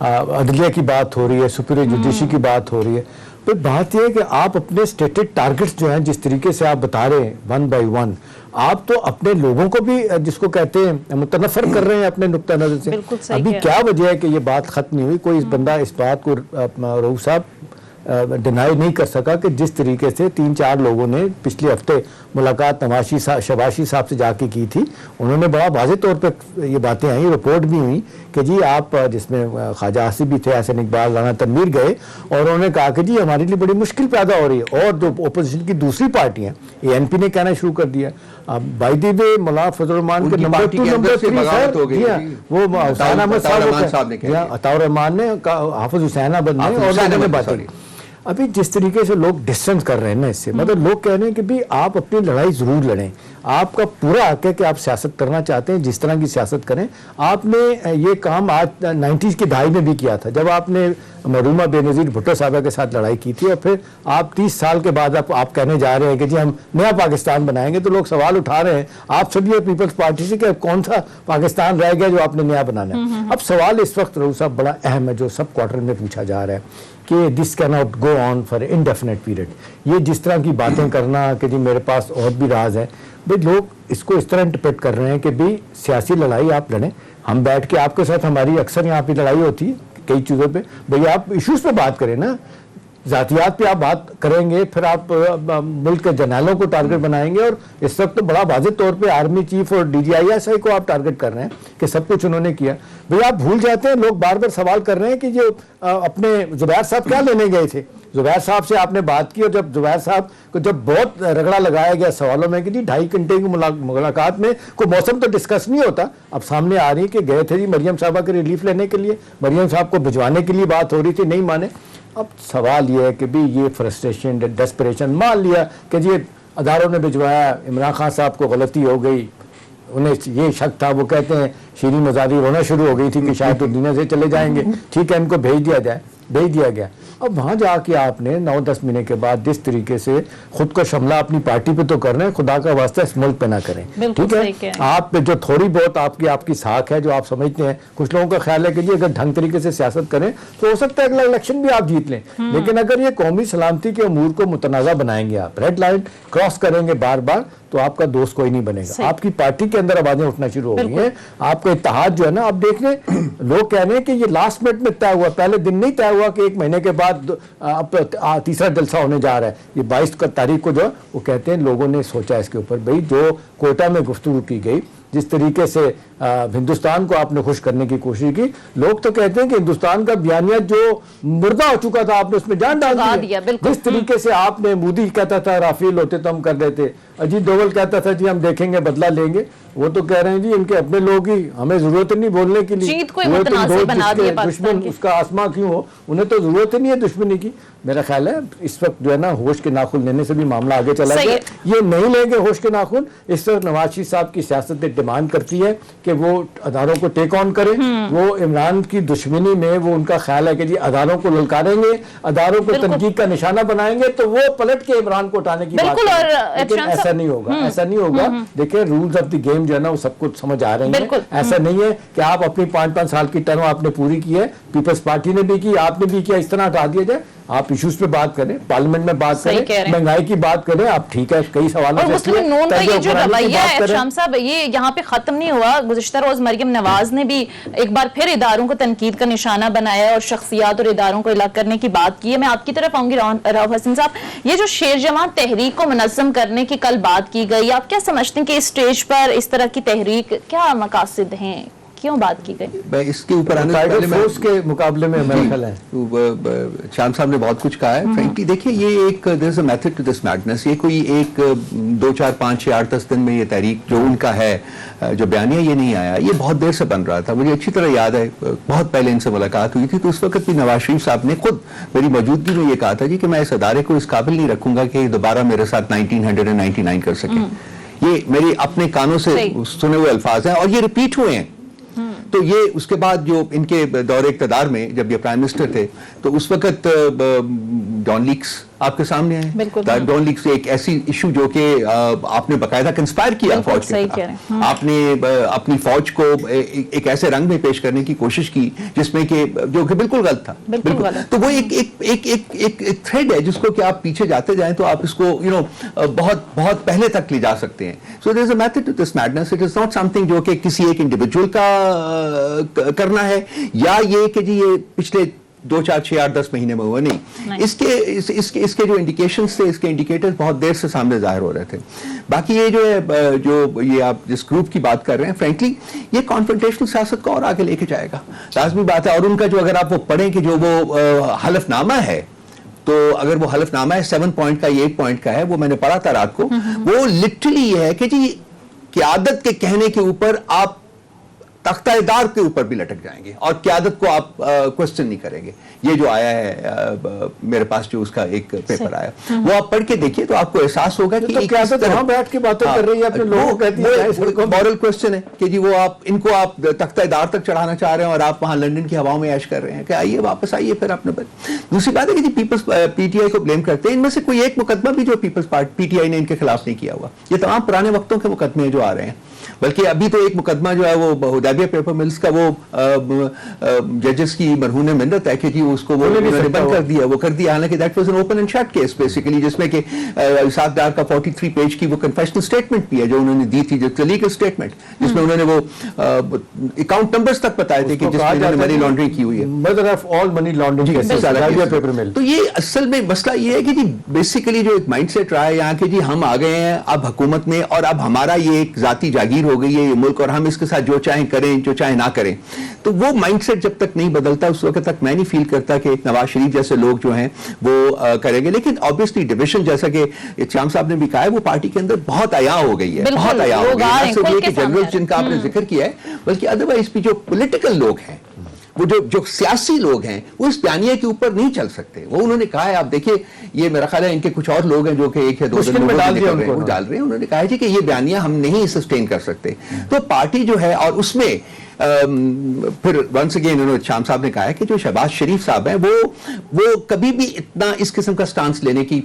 عدلیہ کی بات ہو رہی ہے, سپیریئر جوڈیشری کی بات ہو رہی ہے. پھر بات یہ ہے کہ آپ اپنے اسٹیٹڈ ٹارگٹس جو ہیں جس طریقے سے آپ بتا رہے ہیں ون بائی ون, آپ تو اپنے لوگوں کو بھی جس کو کہتے ہیں متنفر کر رہے ہیں اپنے نقطہ نظر سے. ابھی کیا وجہ ہے کہ یہ بات ختم نہیں ہوئی؟ کوئی اس بندہ اس بات کو رؤوف صاحب ڈینائی نہیں کر سکا کہ جس طریقے سے 3-4 لوگوں نے پچھلے ہفتے ملاقات شباشی صاحب سے جا کے کی تھی, انہوں نے بڑا واضح طور پہ یہ باتیں آئیں, رپورٹ بھی ہوئی کہ جی آپ, جس میں خواجہ آصف بھی تھے, احسن اقبال, رانا تنویر گئے اور انہوں نے کہا کہ جی ہمارے لیے بڑی مشکل پیدا ہو رہی ہے. اور جو اپوزیشن کی دوسری پارٹیاں ANP نے کہنا شروع کر دیا. بائی دی وے مولانا فضل الرحمان کے نمبر 2 نمبر 3 وہ حسین احمد صاحب, عطاء الرحمان نے, حافظ حسین احمد نے, اور انہوں نے باتیں. ابھی جس طریقے سے لوگ ڈسٹنس کر رہے ہیں نا اس سے, مطلب لوگ کہہ رہے ہیں کہ بھی آپ اپنی لڑائی ضرور لڑیں, آپ کا پورا حق ہے کہ آپ سیاست کرنا چاہتے ہیں, جس طرح کی سیاست کریں. آپ نے یہ کام آج 90s کی دہائی میں بھی کیا تھا جب آپ نے مرحومہ بے نظیر بھٹو صاحبہ کے ساتھ لڑائی کی تھی, اور پھر آپ 30 سال کے بعد آپ کہنے جا رہے ہیں کہ جی ہم نیا پاکستان بنائیں گے. تو لوگ سوال اٹھا رہے ہیں آپ سبھی پیپلز پارٹی سے کہ کون سا پاکستان رہ گیا جو آپ نے نیا بنانا ہے. اب سوال اس وقت رؤوف صاحب بڑا اہم ہے جو سب کوارٹر میں پوچھا جا رہا ہے کہ دس کیناٹ گو آن فار انڈیفینٹ پیریڈ. یہ جس طرح کی باتیں کرنا کہ جی میرے پاس اور بھی راز ہے, بھائی لوگ اس کو اس طرح انٹرپریٹ کر رہے ہیں کہ بھی سیاسی لڑائی آپ لڑیں, ہم بیٹھ کے آپ کے ساتھ, ہماری اکثر یہاں پہ لڑائی ہوتی ہے کئی چیزوں پہ, بھئی آپ ایشوز پہ بات کریں نا, ذاتیات پہ آپ بات کریں گے, پھر آپ ملک کے جرنیلوں کو ٹارگٹ بنائیں گے. اور اس وقت تو بڑا واضح طور پہ آرمی چیف اور DGI کو آپ ٹارگٹ کر رہے ہیں کہ سب کچھ انہوں نے کیا. بھئی آپ بھول جاتے ہیں, لوگ بار بار سوال کر رہے ہیں کہ جو اپنے زبیر صاحب کیا لینے گئے تھے. زبیر صاحب سے آپ نے بات کی, اور جب زبیر صاحب کو جب بہت رگڑا لگایا گیا سوالوں میں کہ جی 2.5 گھنٹے کی ملاقات میں کوئی موسم تو ڈسکس نہیں ہوتا, اب سامنے آ رہی کہ گئے تھے جی مریم صاحبہ کے ریلیف لینے کے لیے, مریم صاحب کو بھجوانے کے لیے بات ہو رہی تھی, نہیں مانے. اب سوال یہ ہے کہ بھی یہ فرسٹریشن, ڈیسپریشن, مان لیا کہ جی اداروں نے بھجوایا, عمران خان صاحب کو غلطی ہو گئی, انہیں یہ شک تھا, وہ کہتے ہیں شیریں مزاری رونا شروع ہو گئی تھی کہ شاید وہ دنیا سے چلے جائیں گے, ٹھیک ہے ان کو بھیج دیا گیا. اب وہاں جا کے آپ نے 9-10 مہینے کے بعد جس طریقے سے خود کو حملہ اپنی پارٹی پہ تو کر رہے ہیں, خدا کا واسطہ اس ملک پہ نہ کریں. ٹھیک ہے, آپ پہ جو تھوڑی بہت آپ کی ساکھ ہے جو آپ سمجھتے ہیں, کچھ لوگوں کا خیال ہے کہ جی اگر ڈھنگ طریقے سے سیاست کریں تو ہو سکتا ہے اگلا الیکشن بھی آپ جیت لیں, لیکن اگر یہ قومی سلامتی کے امور کو متنازع بنائیں گے, آپ ریڈ لائن کراس کریں گے بار بار, تو آپ کا دوست کوئی نہیں بنے گا. آپ کی پارٹی کے اندر آوازیں اٹھنا شروع ہو گئی ہیں, آپ کا اتحاد جو ہے نا, آپ دیکھ لیں لوگ کہہ رہے ہیں کہ یہ لاسٹ منٹ میں طے ہوا, پہلے دن نہیں طے ہوا کہ 1 مہینے کے بعد اب تیسرا جلسہ ہونے جا رہا ہے. یہ 22 تاریخ کو جو وہ کہتے ہیں لوگوں نے سوچا اس کے اوپر, بھئی جو کوئٹہ میں گفتگو کی گئی, جس طریقے سے ہندوستان کو آپ نے خوش کرنے کی کوشش کی, لوگ تو کہتے ہیں کہ ہندوستان کا بیانیہ جو مردہ ہو چکا تھا آپ نے اس میں جان ڈال دیا. جس طریقے سے آپ نے, مودی کہتا تھا رافیل ہوتے تو ہم کر دیتے, اجیت ڈوبل کہتا تھا جی ہم دیکھیں گے بدلہ لیں گے, وہ تو کہہ رہے ہیں جی ان کے اپنے لوگ ہی, ہمیں ضرورت نہیں بولنے کے لیے, دشمن اس کا آسماں کیوں ہو, انہیں تو ضرورت نہیں ہے دشمنی کی. میرا خیال ہے اس وقت جو ہے نا ہوش کے ناخن لینے سے بھی معاملہ آگے چلا گیا. یہ نہیں لیں گے ہوش کے ناخن. اس وقت نواز شریف صاحب کی سیاست ڈیمانڈ کرتی ہے کہ وہ اداروں کو ٹیک آن کریں, وہ عمران کی دشمنی میں وہ ان کا خیال ہے کہ جی اداروں کو للکاریں گے, اداروں کو تنقید کا نشانہ بنائیں گے, تو وہ پلٹ کے عمران کو اٹھانے کی بات کریں. لیکن ایسا نہیں ہوگا, ایسا نہیں ہوگا. دیکھیں رولز آف دی گیم جو ہے نا وہ سب کچھ سمجھ آ رہے ہیں. ایسا نہیں ہے کہ آپ اپنی 5-5 سال کی ٹرم آپ نے پوری کی ہے, پیپلز پارٹی نے بھی کی, آپ نے بھی کیا, اس طرح ہٹا دیا جائے. آپ ایشوز پہ بات کریں, پارلیمنٹ میں بات کریں, مہنگائی کی بات کریں, آپ ٹھیک ہے کئی سوالوں اور مسلم نون کا یہ جو رویہ ہے افشام صاحب, یہ یہاں پہ ختم نہیں ہوا. گزشتہ روز مریم نواز نے بھی ایک بار پھر اداروں کو تنقید کا نشانہ بنایا اور شخصیات اور اداروں کو الگ کرنے کی بات کی ہے. میں آپ کی طرف آؤں گی رؤوف حسین صاحب, یہ جو شیر جماعت تحریک کو منظم کرنے کی کل بات کی گئی, آپ کیا سمجھتے ہیں کہ اس سٹیج پر اس طرح کی تحریک کیا مقاصد ہیں, کیوں بات کی گئی؟ میں اس کے اوپر آنے سے پہلے فورس کے مقابلے میں میرا خیال ہے شام صاحب نے بہت کچھ کہا ہے. فرینکلی دیکھیے یہ ایک there is a method to this madness. یہ کوئی ایک 2, 4, 5, 6, 8, 10 دن میں یہ تحریک جو ان کا ہے, جو بیانیہ یہ نہیں آیا, یہ بہت دیر سے بن رہا تھا. مجھے اچھی طرح یاد ہے بہت پہلے ان سے ملاقات ہوئی تھی, تو اس وقت بھی نواز شریف صاحب نے خود میری موجودگی میں یہ کہا تھا جی کہ میں اس ادارے کو اس قابل نہیں رکھوں گا کہ دوبارہ میرے ساتھ 1999 کر سکیں. یہ میری اپنے کانوں سے سنے ہوئے الفاظ ہیں اور یہ ریپیٹ ہوئے ہیں. تو یہ اس کے بعد جو ان کے دور اقتدار میں جب یہ پرائم منسٹر تھے, تو اس وقت جان لیکس آپ کے سامنے آئے. بالکل. ڈرون لیگ سے ایک ایسی ایشو جو کہ آپ نے باقاعدہ کنسپائر کیا فوج کے خلاف, آپ نے اپنی فوج کو ایک ایسے رنگ میں پیش کرنے کی کوشش کی جس میں کہ جو کہ بالکل غلط تھا. بالکل. تو وہ ایک تھریڈ ہے جس کو کہ آپ پیچھے جاتے جائیں تو آپ اس کو بہت بہت پہلے تک لے جا سکتے ہیں. So there is a method to this madness. It is not something جو کہ کسی ایک انڈیویجول کا کرنا ہے یا یہ کہ جی یہ پچھلے 2 4 6 8 10 مہینے میں ہوا نہیں. اس کے جو انڈیکیشنز تھے, اس کے انڈیکیٹرز بہت دیر سے سامنے ظاہر ہو رہے تھے. باقی یہ جو ہے جو یہ آپ جس گروپ کی بات کر رہے ہیں, فرینکلی یہ کانفرنٹیشنل سیاست کو اور آگے لے کے جائے گا, لازمی بات ہے. اور ان کا جو اگر آپ وہ پڑھیں کہ جو وہ حلف نامہ ہے, تو اگر وہ حلف نامہ ہے 7 پوائنٹ کا, 8 پوائنٹ کا ہے, وہ میں نے پڑھا تھا رات کو, وہ لٹرلی یہ ہے کہ جی قیادت کے کہنے کے اوپر آپ تختہ دار کے اوپر بھی لٹک جائیں گے اور قیادت کو آپ کوسچن نہیں کریں گے. یہ جو آیا ہے میرے پاس جو اس کا ایک پیپر آیا, وہ آپ پڑھ کے دیکھیے تو آپ کو احساس ہوگا کہ قیادت وہاں بیٹھ کے باتیں کر رہی ہے, اپنے لوگوں کو کہتی ہے مورل کوسچن ہے کہ جی وہ ان کو آپ تختہ دار تک چڑھانا چاہ رہے ہیں اور آپ وہاں لنڈن کی ہواؤں میں عیش کر رہے ہیں کہ آئیے واپس آئیے پھر اپنے. دوسری بات ہے کہ جی پیپلز پی ٹی آئی کو بلیم کرتے ہیں, ان میں سے کوئی ایک مقدمہ بھی جو Peoples Party P T I نے ان کے خلاف نہیں کیا ہوا. یہ تمام پرانے وقتوں کے مقدمے جو آ رہے ہیں, بلکہ ابھی تو ایک مقدمہ جو ہے وہ حدیبیہ پیپر ملز کا وہ ججز کی مرہون منت ہے کہ جی اس کو وہ بند کر دیا, وہ کر دیا, حالانکہ that was an open and shut case basically, جس میں کہ اسحاق ڈار کا 43 پیج کی وہ کنفیشنل اسٹیٹمنٹ بھی ہے جو انہوں نے دی تھی, جو لیگل اسٹیٹمنٹ جس میں انہوں نے وہ اکاؤنٹ نمبرز تک بتائے تھے کہ جس میں انہوں نے منی لانڈرنگ کی ہوئی ہے, mother of all money laundering. تو یہ اصل میں مسئلہ یہ ہے کہ جی بیسیکلی جو ایک مائنڈ سیٹ رہا ہے یہاں کہ جی ہم آ گئے ہیں اب حکومت میں, اور اب ہمارا یہ ایک ذاتی جاگیر ہو گئی ہے یہ ملک, اور ہم اس کے ساتھ جو چاہیں کریں جو چاہیں نہ کریں. تو وہ مائنڈ سیٹ جب تک نہیں بدلتا اس وقت تک میں نہیں فیل کرتا کہ نواز شریف جیسے لوگ جو ہیں وہ کریں گے. لیکن obviously ڈویژن جیسا کہ شام صاحب نے بھی کہا ہے وہ پارٹی کے اندر بہت عیاں ہو گئی ہے, بہت عیاں ہو گئی ہے. نہ صرف یہ کہ جنرل جن کا آپ نے ذکر کیا ہے, بلکہ ادروائز بھی جو پولیٹیکل لوگ ہیں, وہ جو سیاسی لوگ ہیں, وہ اس بیانیے کے اوپر نہیں چل سکتے. وہ انہوں نے کہا ہے, آپ دیکھیے یہ میرا خیال ہے ان کے کچھ اور لوگ ہیں جو کہ ایک ہے 2 دن میں ڈال رہے ہیں, انہوں نے کہا ہے کہ یہ بیانیہ ہم نہیں سسٹین کر سکتے. تو پارٹی جو ہے, اور اس میں پھر ونس اگین انہوں نے شام صاحب نے کہا ہے کہ جو شہباز شریف صاحب ہیں وہ کبھی بھی اتنا اس قسم کا سٹانس لینے کے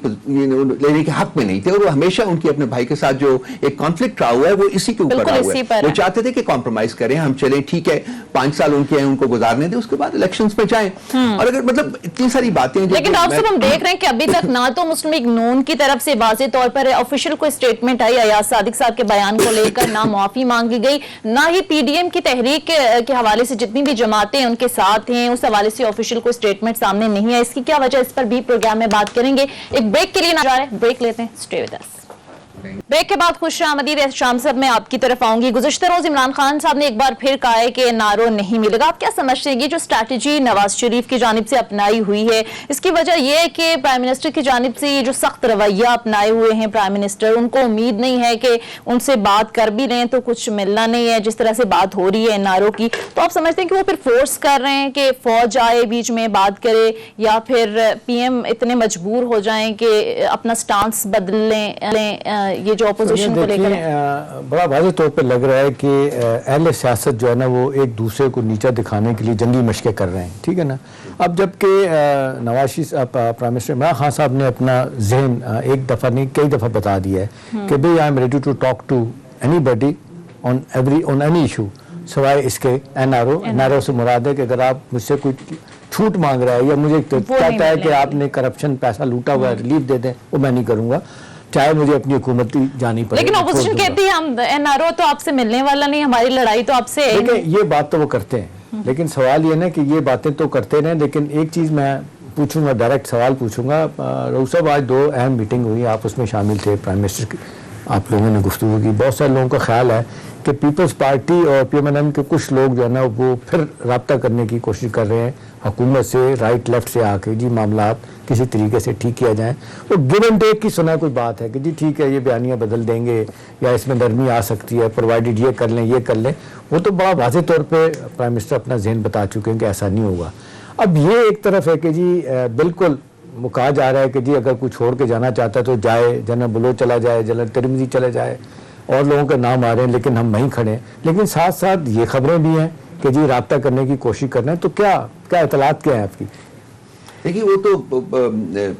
حق میں نہیں تھے, اور وہ ہمیشہ ان کے اپنے بھائی کے ساتھ جو ایک کانفلکٹ رہا ہوا ہے وہ اسی کے اوپر رہا ہوا ہے. وہ چاہتے تھے کہ کمپرومائز کریں, ہم چلیں ٹھیک ہے 5 سال ان کے ہیں ان کو گزارنے دیں, اس کے بعد الیکشنز میں جائیں. اور اگر مطلب اتنی ساری باتیں ہیں, لیکن ڈاکٹر صاحب ہم دیکھ رہے ہیں کہ ابھی تک نہ تو مسلم لیگ نون کی طرف سے واضح طور پر آفیشیل کوئی اسٹیٹمنٹ آئی ایاز صادق صاحب کے بیان کو لے کر, نہ معافی مانگی گئی, نہ ہی پی ڈی ایم کی تحریک کے حوالے سے جتنی بھی جماعتیں ان کے ساتھ ہیں اس حوالے سے آفیشیل کوئی اسٹیٹمنٹ سامنے نہیں ہے. اس کی کیا وجہ, اس پر بھی پروگرام میں بات کریں گے. ایک بریک کے لیے نہ جا رہے ہیں, بریک لیتے ہیں, اسٹے ود اس. بریک کے بعد خوش آمدید شام صاحب میں آپ کی طرف آؤں گی. گزشتہ روز عمران خان صاحب نے ایک بار پھر کہا ہے کہ نارو نہیں ملے گا. آپ کیا سمجھتے ہیں یہ جو اسٹریٹجی نواز شریف کی جانب سے اپنائی ہوئی ہے, اس کی وجہ یہ ہے کہ پرائم منسٹر کی جانب سے یہ جو سخت رویہ اپنائے ہوئے ہیں پرائم منسٹر, ان کو امید نہیں ہے کہ ان سے بات کر بھی رہے ہیں تو کچھ ملنا نہیں ہے جس طرح سے بات ہو رہی ہے نارو کی, تو آپ سمجھتے ہیں کہ وہ پھر فورس کر رہے ہیں کہ فوج آئے بیچ میں بات کرے, یا پھر پی ایم اتنے مجبور ہو جائیں کہ اپنا سٹانس بدل لیں یہ جو اپوزیشن کو لے کر؟ بڑا واضح طور پہ لگ رہا ہے کہ اہل سیاست جو ہے نا وہ ایک دوسرے کو نیچا دکھانے کے لیے جنگی مشقیں کر رہے ہیں, ٹھیک ہے نا. اب جبکہ نواز شریف پرائم منسٹر عمران خان صاحب نے اپنا ذہن ایک دفعہ نہیں کئی دفعہ بتا دیا ہے کہ بھئی I am ready to talk to anybody on any issue سوائے اس کے این آر او سے مراد ہے کہ اگر آپ مجھ سے کوئی چھوٹ مانگ رہا ہے یا مجھے کہتا ہے کہ آپ نے کرپشن پیسہ لوٹا ہوا ہے ریلیف دے دیں, وہ میں نہیں کروں گا چاہے مجھے اپنی حکومت جانی پڑے. لیکن اپوزیشن کہتی ہے ہم این آر او تو آپ سے ملنے والا نہیں, ہماری لڑائی تو آپ سے ہے. لیکن یہ بات تو وہ کرتے ہیں, لیکن سوال یہ نا کہ یہ باتیں تو کرتے رہیں, لیکن ایک چیز میں پوچھوں گا, ڈائریکٹ سوال پوچھوں گا. رؤوف صاحب آج 2 اہم میٹنگ ہوئی, آپ اس میں شامل تھے, پرائم منسٹر کی آپ لوگوں نے گفتگو کی. بہت سارے لوگوں کا خیال ہے کہ پیپلز پارٹی اور پی ایم این ایم کے کچھ لوگ جو ہے نا وہ پھر رابطہ کرنے کی کوشش کر رہے ہیں حکومت سے, رائٹ لیفٹ سے آ کے جی معاملات کسی طریقے سے ٹھیک کیا جائیں. وہ گیو اینڈ ٹیک کی سنا کوئی بات ہے کہ جی ٹھیک ہے یہ بیانیہ بدل دیں گے یا اس میں نرمی آ سکتی ہے, پرووائڈڈ یہ کر لیں یہ کر لیں. وہ تو بڑا واضح طور پہ پرائم منسٹر اپنا ذہن بتا چکے ہیں کہ ایسا نہیں ہوگا. اب یہ ایک طرف ہے کہ جی بالکل وہ کہا جا رہا ہے کہ جی اگر کوئی چھوڑ کے جانا چاہتا ہے تو جائے, جنرل بلوچ چلا جائے, جنرل ترمذی چلا جائے, اور لوگوں کے نام آ رہے ہیں لیکن ہم وہیں کھڑے ہیں. لیکن ساتھ ساتھ یہ خبریں بھی ہیں کہ جی رابطہ کرنے کی کوشش کر رہے ہیں. تو کیا اطلاعات کیا ہیں آپ کی؟ دیکھیے وہ تو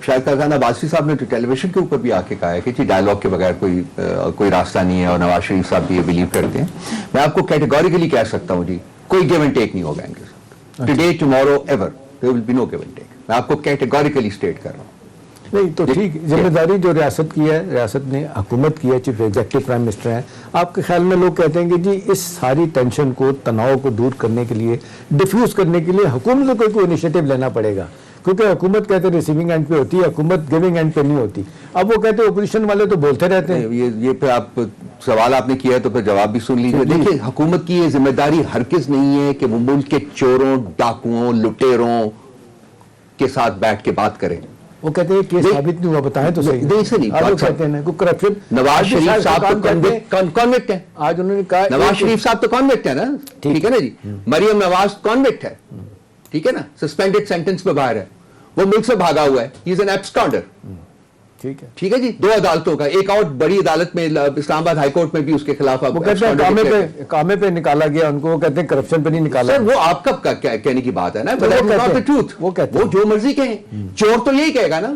شاید خاقان عباسی صاحب نے تو ٹیلی ویژن کے اوپر بھی آ کے کہا ہے کہ جی ڈائلاگ کے بغیر کوئی راستہ نہیں ہے, اور نواز شریف صاحب بھی یہ بلیو کرتے ہیں. میں آپ کو کیٹیگوریکلی کہہ سکتا ہوں جی کوئی گیو اینڈ ٹیک نہیں ہوگا ان کے ساتھ. Today tomorrow ever there will be no give and take. میں آپ کو کیٹیگوریکلی اسٹیٹ کر رہا ہوں. نہیں تو ٹھیک, ذمہ داری جو ریاست کی ہے, ریاست نے حکومت کی ہے, چیف ایگزیکٹو پرائم منسٹر ہیں, آپ کے خیال میں لوگ کہتے ہیں کہ جی اس ساری ٹینشن کو, تناؤ کو دور کرنے کے لیے, ڈیفیوز کرنے کے لیے حکومت کو کوئی انیشیٹو لینا پڑے گا, کیونکہ حکومت کہتے ہیں ریسیونگ اینڈ پہ ہوتی ہے, حکومت گیونگ اینڈ پہ نہیں ہوتی. اب وہ کہتے ہیں اپوزیشن والے تو بولتے رہتے ہیں. یہ پھر آپ سوال آپ نے کیا ہے تو پھر جواب بھی سن لیجیے. دیکھیے حکومت کی یہ ذمہ داری ہرگز نہیں ہے کہ وہ ملک کے چوروں, ڈاکوؤں, لٹیروں کے ساتھ بیٹھ کے بات کریں. وہ کہتے ہیں کیس ثابت نہیں ہوا, بتائیں تو صحیح. نہیں سے نہیں, کہتے ہیں کوئی کرپشن. نواز شریف صاحب تو کانوکٹ ہیں. آج انہوں نے کہا نواز شریف صاحب تو کانوکٹ ہے نا, ٹھیک ہے نا جی. مریم نواز کانوکٹ ہے, ٹھیک ہے نا, سسپینڈڈ سینٹنس میں باہر ہے, وہ ملک سے بھاگا ہوا ہے, ہی از این ایبسکانڈر. ٹھیک ہے جی. 2 عدالتوں کا, ایک اور بڑی عدالت میں اسلام آباد ہائی کورٹ میں بھی اس کے خلاف وہ کہتے ہیں کامے پہ نکالا گیا ان کو, وہ کہتے ہیں کرپشن پہ نہیں نکالا. سر وہ آپ کا کہنے کی بات ہے نا, وہ جو مرضی کہیں. چور تو یہی کہے گا نا,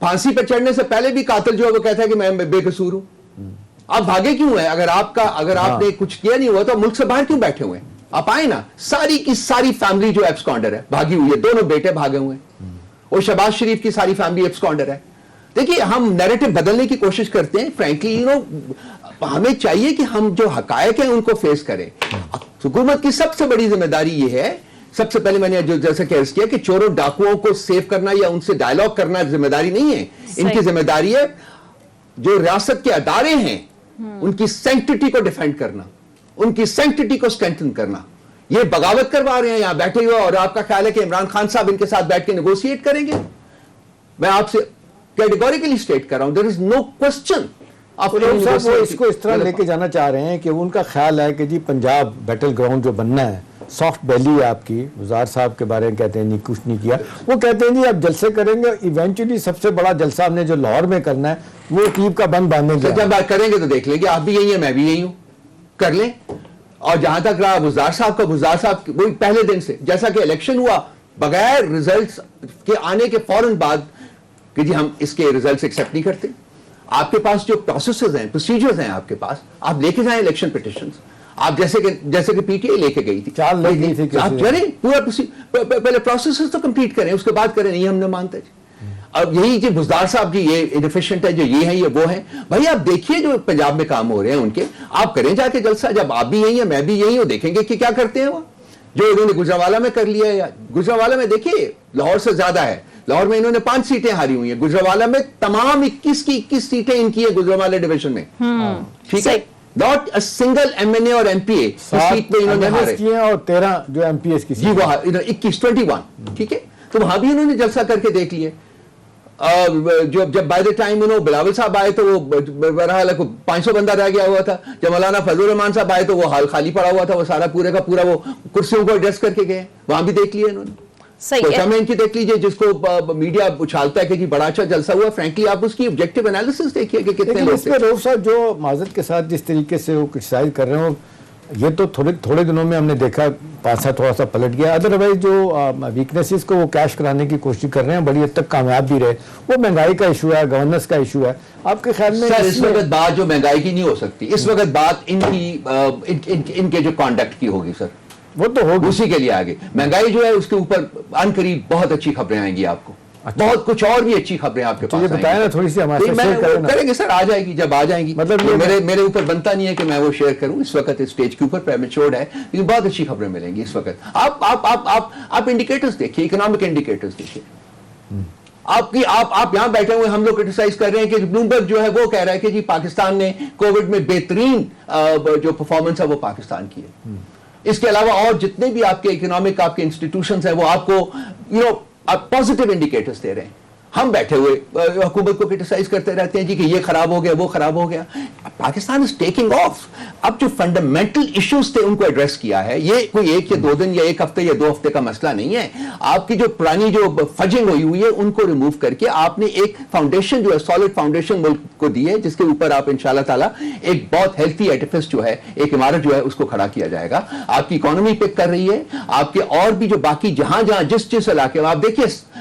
پھانسی پہ چڑھنے سے پہلے بھی قاتل جو ہے وہ کہتا ہے کہ میں بے قصور ہوں. آپ بھاگے کیوں ہیں؟ اگر آپ نے کچھ کیا نہیں ہوا تو ملک سے باہر کیوں بیٹھے ہوئے ہیں؟ آپ آئے نا. ساری کی ساری فیملی جو ایبسکانڈر ہے بھاگی ہوئی ہے, دونوں بیٹے بھاگے ہوئے ہیں, اور شہباز شریف کی ساری فیملی ایبسکانڈر ہے. دیکھیے ہم نیریٹو بدلنے کی کوشش کرتے ہیں. فرینکلی ہمیں چاہیے کہ ہم جو حقائق ہیں ان کو فیس کریں. حکومت کی سب سے بڑی ذمہ داری یہ ہے, سب سے پہلے میں نے جو جیسا کہ عرض کیا کہ چوروں ڈاکوؤں کو سیو کرنا یا ان سے ڈائلاگ کرنا ذمہ داری نہیں ہے. ان کی ذمہ داری ہے جو ریاست کے ادارے ہیں ان کی سینکٹیٹی کو ڈیفینڈ کرنا, ان کی سینکٹیٹی کو اسٹرینتھن کرنا. یہ بغاوت کروا رہے ہیں یہاں بیٹھے ہوئے, اور آپ کا خیال ہے کہ عمران خان صاحب ان کے ساتھ بیٹھ کے نیگوشیٹ کریں گے؟ میں آپ سے کیٹیگوریکلی اسٹیٹ کر رہا ہوں, there is no question. وہ اس کو اس طرح لے کے جانا چاہ رہے ہیں کہ ان کا خیال ہے کہ جی پنجاب بیٹل گراؤنڈ جو بننا ہے, سافٹ بیلی ہے آپ کی. وزار صاحب کے بارے میں کہتے ہیں نہیں کچھ نہیں کیا, وہ کہتے ہیں جی آپ جلسے کریں گے, ایونچولی سب سے بڑا جلسہ ہم نے جو لاہور میں کرنا ہے وہ ٹیپ کا بند باندھیں گے. جب بات کریں گے تو دیکھ لیں گے, آپ بھی یہی ہیں میں بھی یہی ہوں, کر لیں. اور جہاں تک رہا وزار صاحب وہی پہلے دن سے, جیسا کہ الیکشن ہوا, بغیر ریزلٹس کے آنے کے فوراً بعد کہ جی ہم اس کے ریزلٹس ایکسیپٹ نہیں کرتے. آپ کے پاس جو پروسیسز ہیں, پروسیجرز ہیں آپ کے پاس, آپ لے کے جائیں الیکشن پیٹیشنز. آپ جیسے کہ پی ٹی آئی لے کے گئی تھی, آپ کریں پورا پہلے پروسیسز تو کمپلیٹ کریں, اس کے بعد کریں. نہیں ہم نے مانتے جی. اب یہی جی بزدار صاحب جی یہ انفیشینٹ ہے, جو یہ ہیں یہ وہ ہیں. بھائی آپ دیکھیے جو پنجاب میں کام ہو رہے ہیں ان کے, آپ کریں جا کے جلسہ. جب آپ بھی یہی ہیں میں بھی یہی ہوں, دیکھیں گے کہ کیا کرتے ہیں وہ. جو انہوں نے گجرانوالہ میں کر لیا ہے, یا گجرانوالہ میں دیکھیے لاہور سے زیادہ ہے. لاہور میں انہوں نے 5 سیٹیں ہاری ہوئی ہیں, گجرانوالہ میں تمام 21 کی 21 سیٹیں ان کی ہے گجرانوالہ ڈویژن میں. ٹھیک ہے, not a single M N A اور ایم پی اے سیٹ پہ انہوں نے ہارے کیے, اور 13 جو ایم پی ایس کی جی وہ 21. ٹھیک ہے, تو وہاں بھی انہوں نے جلسہ کر کے دیکھ لیے. جب بائی دا ٹائم بلاول صاحب آئے تو وہ بہرحال 500 بندہ رہ گیا ہوا تھا. جب مولانا فضل الرحمان صاحب آئے تو وہ حال خالی پڑا ہوا تھا, وہ سارا پورے کا پورا وہ کرسیوں کو ایڈجسٹ کر کے گئے. وہاں بھی دیکھ لیے انہوں نے. کوئٹہ میں ان کی دیکھ لیجئے, جس کو میڈیا اچھالتا ہے کہ جی بڑا اچھا جلسہ ہوا. فرینکلی آپ اس کی آبجیکٹیو انالیسس دیکھیے کہ کتنے لوگ تھے. رؤف صاحب جو معذرت کے ساتھ جس طریقے سے وہ کرٹیسائز کر رہے ہیں, یہ تو تھوڑے دنوں میں ہم نے دیکھا 5 تھوڑا سا پلٹ گیا. ادروائز جو ویکنیسز کو وہ کیش کرانے کی کوشش کر رہے ہیں, بڑی حد تک کامیاب بھی رہے. وہ مہنگائی کا ایشو ہے, گورننس کا ایشو ہے. آپ کے خیال میں سر اس وقت بات جو مہنگائی کی نہیں ہو سکتی, اس وقت بات ان کے جو کانڈکٹ کی ہوگی. سر وہ تو ہوگی, اسی کے لیے آگے مہنگائی جو ہے اس کے اوپر ان قریب بہت اچھی خبریں آئیں گی آپ کو. بہت کچھ اور بھی اچھی خبریں آپ کے پاس بتائیں نا تھوڑی سی ہمارے ساتھ کریں گے. سر آ جائے گی, جب آ جائیں گی. مطلب میرے اوپر بنتا نہیں ہے کہ میں وہ شیئر کروں اس وقت اسٹیج کے اوپر, پریمیچورڈ ہے, لیکن بہت اچھی خبریں ملیں گی اس وقت. آپ انڈیکیٹرز دیکھیے, اکنامک انڈیکیٹرز دیکھیے. آپ یہاں بیٹھے ہوئے, ہم لوگ کرٹیسائز کر رہے ہیں کہ بلومبرگ جو ہے وہ کہہ رہا ہے کہ جی پاکستان نے کووڈ میں بہترین جو پرفارمنس ہے وہ پاکستان کی ہے. اس کے علاوہ اور جتنے بھی آپ کے اکنامک آپ کے انسٹیٹیوشنز ہیں وہ آپ کو پازیٹیو انڈیکیٹرز دے رہے ہیں. ہم بیٹھے ہوئے حکومت کو کرٹیسائز کرتے رہتے ہیں جی کہ یہ خراب ہو گیا وہ خراب ہو گیا. Pakistan is taking of. اب جو فنڈامنٹل ایشوز تھے ان کو ایڈریس کیا ہے. یہ کوئی 1 یا 2 دن یا 1 ہفتے یا 2 ہفتے کا مسئلہ نہیں ہے. آپ کی جو پرانی جو فجنگ ہوئی ہے ان کو ریموو کر کے آپ نے ایک فاؤنڈیشن جو ہے سالڈ فاؤنڈیشن ملک کو دی ہے, جس کے اوپر آپ انشاءاللہ تعالیٰ ایک بہت ہیلتھی ایڈیفس جو ہے, ایک عمارت جو ہے اس کو کھڑا کیا جائے گا. آپ کی اکانومی پک کر رہی ہے. آپ کے اور بھی جو باقی جہاں جس علاقے میں آپ دیکھیے